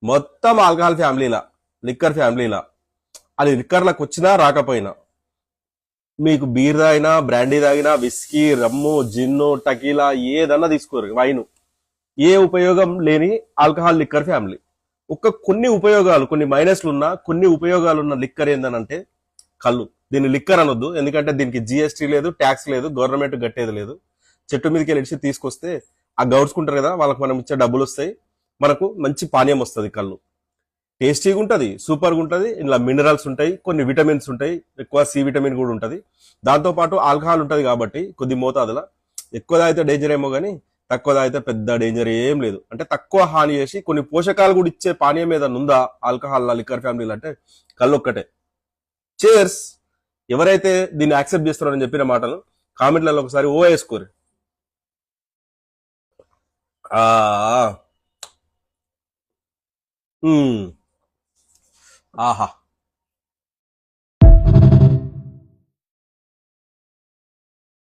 మొత్తం alcohol ఫ్యామిలీలా, liquor ఫ్యామిలీలా. అది లిక్కర్లకు వచ్చినా రాకపోయినా, మీకు బీర్ తాగినా, బ్రాండీ తాగినా, విస్కీ, రమ్ము, జిన్ను, టకీలా ఏదన్నా తీసుకోరు, వైన్, ఏ ఉపయోగం లేని ఆల్కహాల్ లిక్కర్ ఫ్యామిలీ. కొన్ని ఉపయోగాలు, కొన్ని మైనస్లు ఉన్న కొన్ని ఉపయోగాలు ఉన్న లిక్కర్ ఏందనంటే కళ్ళు. దీన్ని లిక్కర్ అనొద్దు, ఎందుకంటే దీనికి జిఎస్టీ లేదు, ట్యాక్స్ లేదు, గవర్నమెంట్ కట్టేది లేదు. చెట్టు మీదకి వెళ్ళి తీసుకొస్తే ఆ గౌడ్చుకుంటారు కదా, వాళ్ళకి మనం ఇచ్చే డబ్బులు వస్తాయి, మనకు మంచి పానీయం వస్తుంది కళ్ళు. టేస్టీగా ఉంటుంది, సూపర్గా ఉంటుంది. ఇందులో మినరల్స్ ఉంటాయి, కొన్ని విటమిన్స్ ఉంటాయి, ఎక్కువ సి విటమిన్ కూడా ఉంటుంది. దాంతోపాటు ఆల్కహాల్ ఉంటుంది కాబట్టి కొద్ది మోతాదుల, ఎక్కువ తాగితే డేంజర్ ఏమో కానీ తక్కువ తాగితే పెద్ద డేంజర్ ఏం లేదు. అంటే తక్కువ హాని చేసి కొన్ని పోషకాలు కూడా ఇచ్చే పానీయం ఏదైనా ఉందా ఆల్కహాల్ లిక్కర్ ఫ్యామిలీలు అంటే కళ్ళు ఒక్కటే. చేర్స్. ఎవరైతే దీన్ని యాక్సెప్ట్ చేస్తారని చెప్పిన మాటలు కామెంట్లలో ఒకసారి ఓ వేసుకోరు. ఆ, ఉమ్, ఆహా.